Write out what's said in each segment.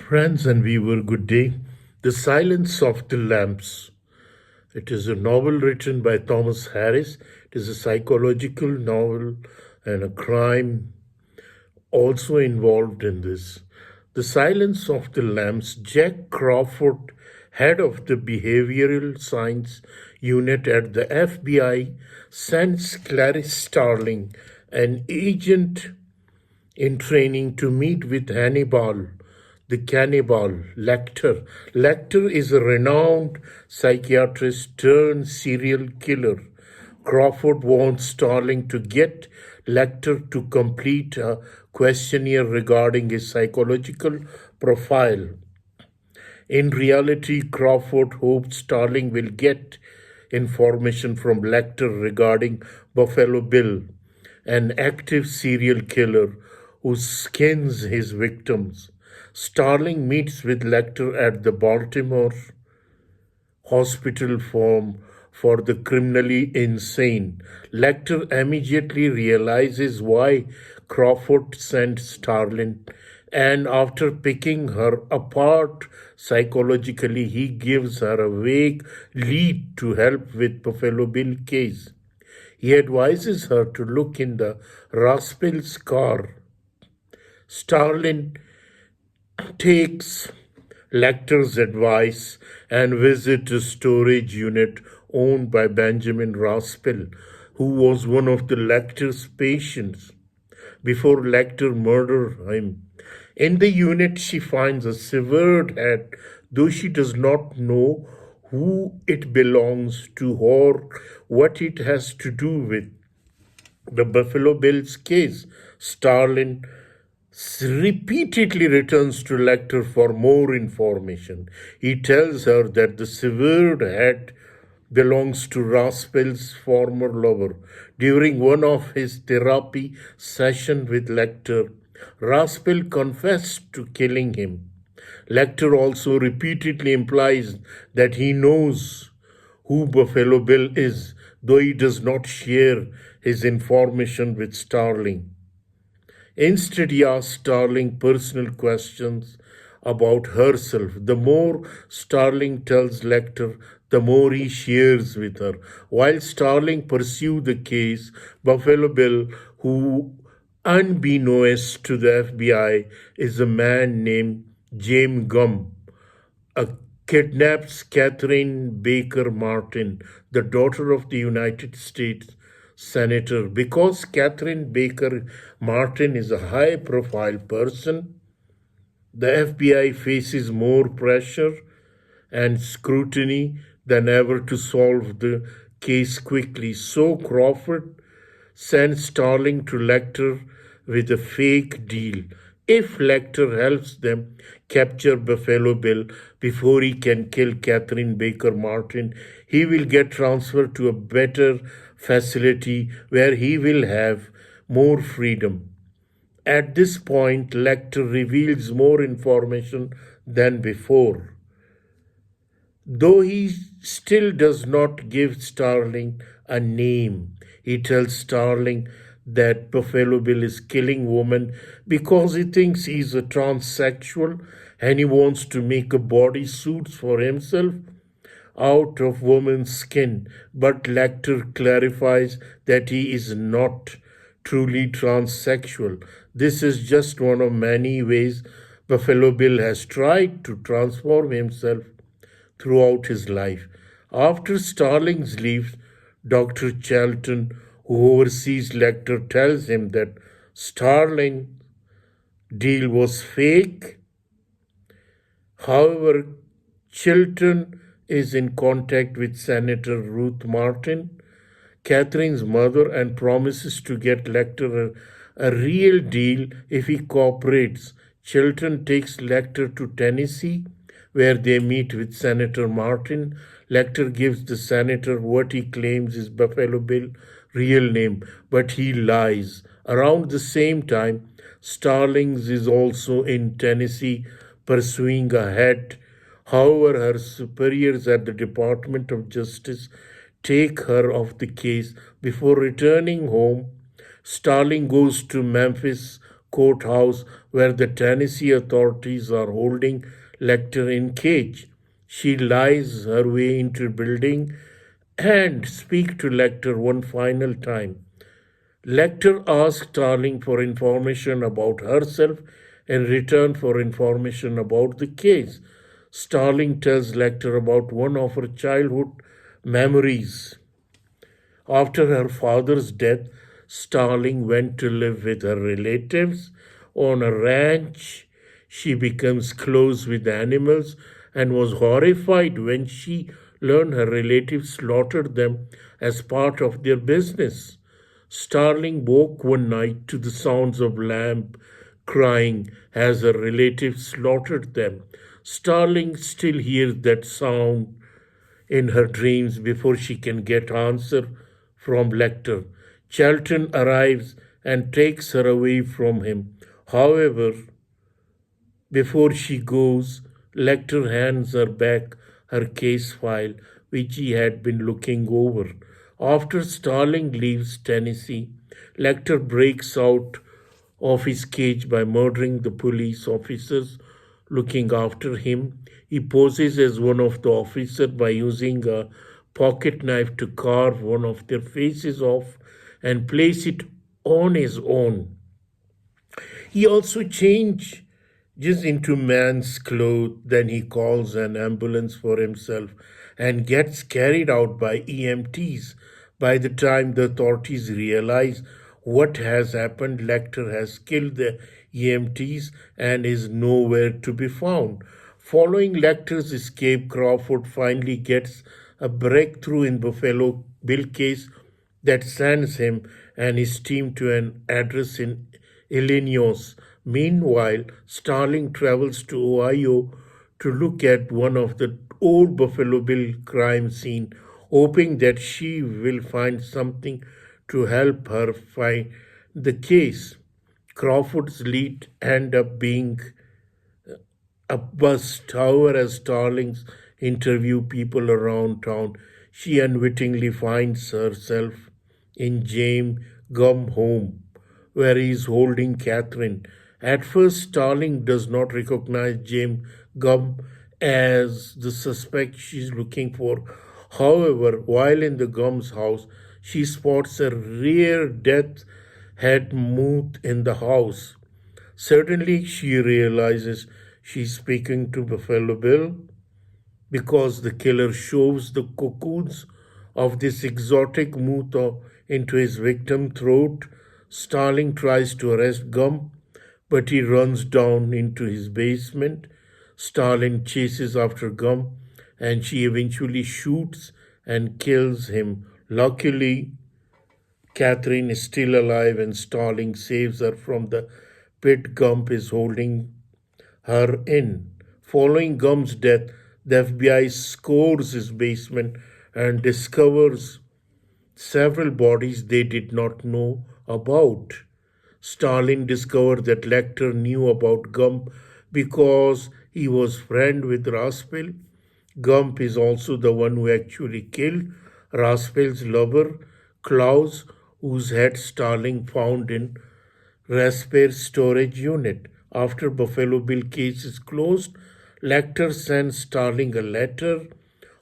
Friends and viewer, good day. The Silence of the Lambs. It is a novel written by Thomas Harris. It is a psychological novel and a crime also involved in this. The Silence of the Lambs. Jack Crawford, head of the Behavioral Science Unit at the FBI, sends Clarice Starling, an agent in training, to meet with Hannibal, the cannibal, Lecter. Lecter is a renowned psychiatrist turned serial killer. Crawford wants Starling to get Lecter to complete a questionnaire regarding his psychological profile. In reality, Crawford hopes Starling will get information from Lecter regarding Buffalo Bill, an active serial killer who skins his victims. Starling meets with Lecter at the Baltimore hospital for the criminally insane. Lecter immediately realizes why Crawford sent Starling, and after picking her apart psychologically, he gives her a vague lead to help with Buffalo Bill case. He advises her to look in the Raspel's car. Starling takes Lecter's advice and visits a storage unit owned by Benjamin Raspel, who was one of the Lecter's patients before Lecter murdered him. In the unit, she finds a severed head, though she does not know who it belongs to or what it has to do with the Buffalo Bills case. Starling repeatedly returns to Lecter for more information. He tells her that the severed head belongs to Raspel's former lover. During one of his therapy sessions with Lecter, Raspel confessed to killing him. Lecter also repeatedly implies that he knows who Buffalo Bill is, though he does not share his information with Starling. Instead, he asks Starling personal questions about herself. The more Starling tells Lecter, the more he shares with her. While Starling pursues the case, Buffalo Bill, who unbeknownst to the FBI is a man named James Gum, kidnaps Catherine Baker Martin, the daughter of the United States Senator. Because Catherine Baker Martin is a high profile person, the FBI faces more pressure and scrutiny than ever to solve the case quickly. So Crawford sends Starling to Lecter with a fake deal. If Lecter helps them capture Buffalo Bill before he can kill Catherine Baker Martin, he will get transferred to a better facility where he will have more freedom. At this point, Lecter reveals more information than before. Though he still does not give Starling a name, he tells Starling that Buffalo Bill is killing women because he thinks he's a transsexual and he wants to make a bodysuit for himself out of woman's skin. But Lecter clarifies that he is not truly transsexual. This is just one of many ways Buffalo Bill has tried to transform himself throughout his life. After Starling's leaves, Dr. Charlton, who oversees Lecter, tells him that Starling's deal was fake. However, Chilton is in contact with Senator Ruth Martin, Catherine's mother, and promises to get Lecter a real deal if he cooperates. Chilton takes Lecter to Tennessee, where they meet with Senator Martin. Lecter gives the senator what he claims is Buffalo Bill's real name, but he lies. Around the same time, Starlings is also in Tennessee pursuing a head. However, her superiors at the Department of Justice take her off the case. Before returning home, Starling goes to Memphis courthouse where the Tennessee authorities are holding Lecter in cage. She lies her way into the building and speaks to Lecter one final time. Lecter asks Starling for information about herself in return for information about the case. Starling tells Lecter about one of her childhood memories. After her father's death, Starling went to live with her relatives on a ranch. She becomes close with animals and was horrified when she learned her relatives slaughtered them as part of their business. Starling woke one night to the sounds of lamb crying as her relatives slaughtered them. Starling still hears that sound in her dreams before she can get answer from Lecter. Chelton arrives and takes her away from him. However, before she goes, Lecter hands her back her case file, which he had been looking over. After Starling leaves Tennessee, Lecter breaks out of his cage by murdering the police officers looking after him. He poses as one of the officers by using a pocket knife to carve one of their faces off and place it on his own. He also changes into man's clothes, then he calls an ambulance for himself and gets carried out by EMTs. By the time the authorities realize what has happened, Lecter has killed the EMTs and is nowhere to be found. Following Lecter's escape, Crawford finally gets a breakthrough in Buffalo Bill case that sends him and his team to an address in Illinois. Meanwhile, Starling travels to Ohio to look at one of the old Buffalo Bill crime scene, hoping that she will find something to help her find the case. Crawford's lead end up being a bust. However, as Starling's interview people around town, she unwittingly finds herself in James Gum's home, where he is holding Catherine. At first, Starling does not recognize James Gum as the suspect she is looking for. However, while in the Gum's house, she spots a rare death head moth in the house. Suddenly, she realizes she's speaking to Buffalo Bill because the killer shoves the cocoons of this exotic moth into his victim's throat. Starling tries to arrest Gum, but he runs down into his basement. Starling chases after Gum, and she eventually shoots and kills him. Luckily, Catherine is still alive, and Starling saves her from the pit Gump is holding her in. Following Gum's death, the FBI scores his basement and discovers several bodies they did not know about. Starling discovered that Lecter knew about Gump because he was friend with Raspel. Gump is also the one who actually killed Raspel's lover, Klaus, whose head Starling found in Raspel's storage unit. After Buffalo Bill case is closed, Lecter sends Starling a letter,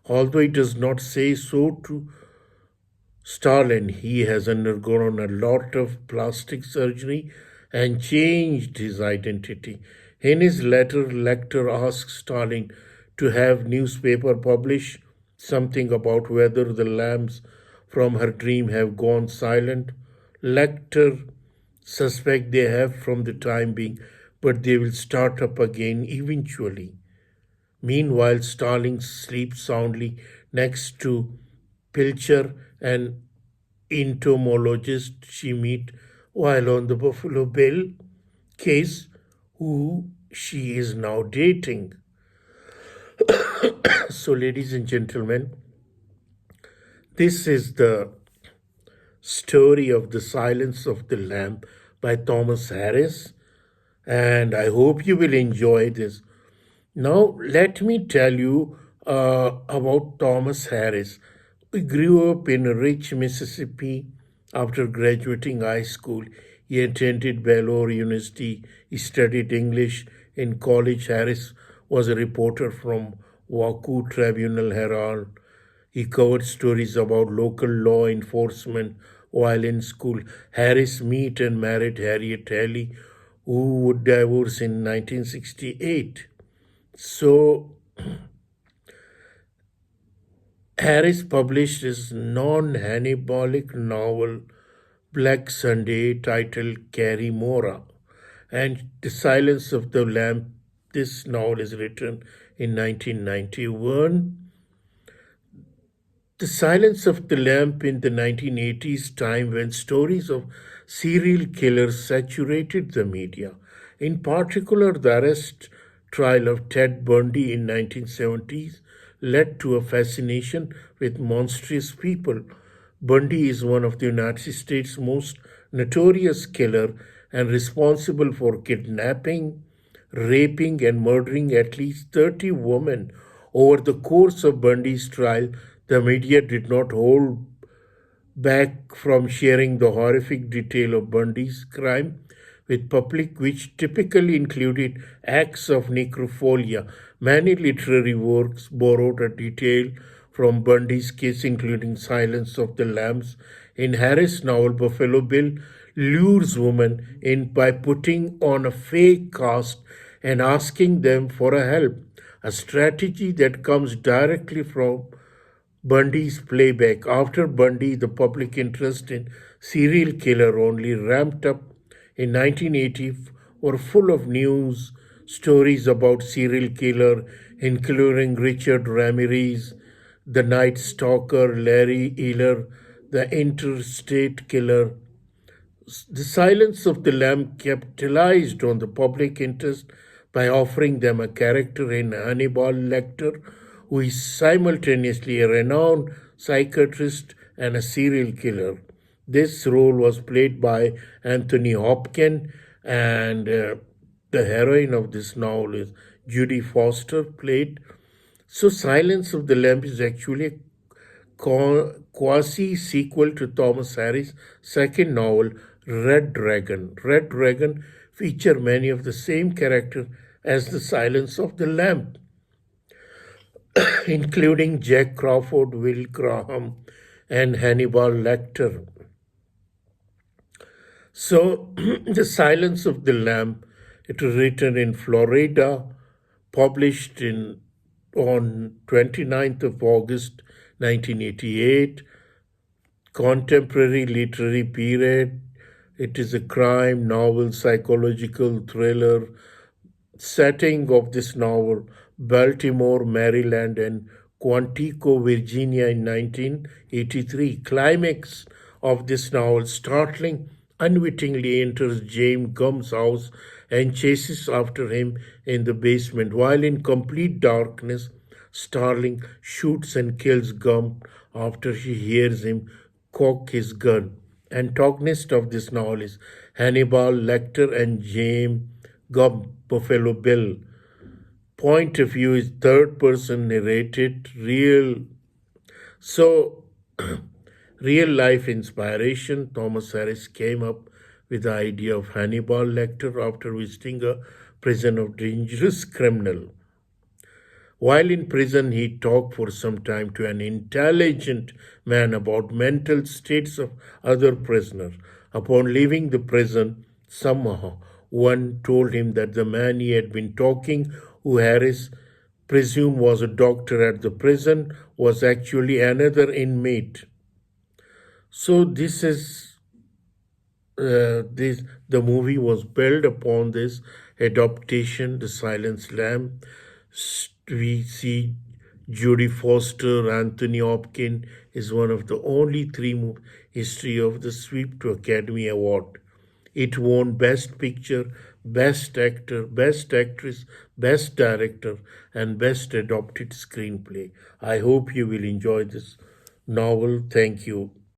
although he does not say so to Starling. He has undergone a lot of plastic surgery and changed his identity. In his letter, Lecter asks Starling to have newspaper publish something about whether the lambs from her dream have gone silent. Lecter suspect they have from the time being, but they will start up again eventually. Meanwhile, Starling sleeps soundly next to Pilcher, an entomologist she meets while on the Buffalo Bill case, who she is now dating. So, ladies and gentlemen, this is the story of The Silence of the Lamb by Thomas Harris, and I hope you will enjoy this. Now, let me tell you about Thomas Harris. He grew up in rich Mississippi. After graduating high school, He attended Baylor University. He studied English in college. ھیریس was a reporter from Waco Tribunal Herald. He covered stories about local law enforcement while in school. ھیریس met and married Harriet Haley, who would divorce in 1968. So, ھیریس published his non-Hannibalic novel Black Sunday, titled Carrie Mora, and The Silence of the Lamb. This novel is written in 1991. The Silence of the Lamb in the 1980s time when stories of serial killers saturated the media. In particular, the arrest trial of Ted Bundy in 1970s led to a fascination with monstrous people. Bundy is one of the United States' most notorious killer and responsible for kidnapping, raping, and murdering at least 30 women. Over the course of Bundy's trial, the media did not hold back from sharing the horrific detail of Bundy's crime with public, which typically included acts of necrophilia. Many literary works borrowed a detail from Bundy's case, including Silence of the Lambs. In ھیریس' novel, Buffalo Bill lures women in by putting on a fake cast and asking them for a help, a strategy that comes directly from Bundy's playback. After Bundy, the public interest in serial killer only ramped up. In 1980, were full of news stories about serial killer, including Richard Ramirez, the Night Stalker, Larry Eiler, the Interstate Killer. The Silence of the Lamb capitalized on the public interest by offering them a character in Hannibal Lecter, who is simultaneously a renowned psychiatrist and a serial killer. This role was played by Anthony Hopkins, and the heroine of this novel is Judy Foster played. So, Silence of the Lamb is actually a quasi-sequel to Thomas Harris's second novel, Red Dragon. Red Dragon feature many of the same characters as The Silence of the Lamb, including Jack Crawford, Will Graham, and Hannibal Lecter. So, The Silence of the Lamb, it was written in Florida, published on 29th of August 1988, contemporary literary period. It is a crime novel, psychological thriller. Setting of this novel, Baltimore, Maryland, and Quantico, Virginia in 1983. Climax of this novel, startling, unwittingly enters James Gumb's house and chases after him in the basement. While in complete darkness, Starling shoots and kills Gumb after she hears him cock his gun. Antagonist of this novel is Hannibal Lecter and James Gumb, Buffalo Bill. Point of view is third person narrated, So, real life inspiration. Thomas Harris came up with the idea of Hannibal Lecter after visiting a prison of dangerous criminal. While in prison, he talked for some time to an intelligent man about mental states of other prisoners. Upon leaving the prison, someone told him that the man he had been talking, who Harris presumed was a doctor at the prison, was actually another inmate. So the movie was built upon this adaptation, The Silent Lamb. We see Jodie Foster, Anthony Hopkins is one of the only three history of the sweep to Academy Award. It won Best Picture, Best Actor, Best Actress, Best Director, and Best Adapted Screenplay. I hope you will enjoy this novel. Thank you.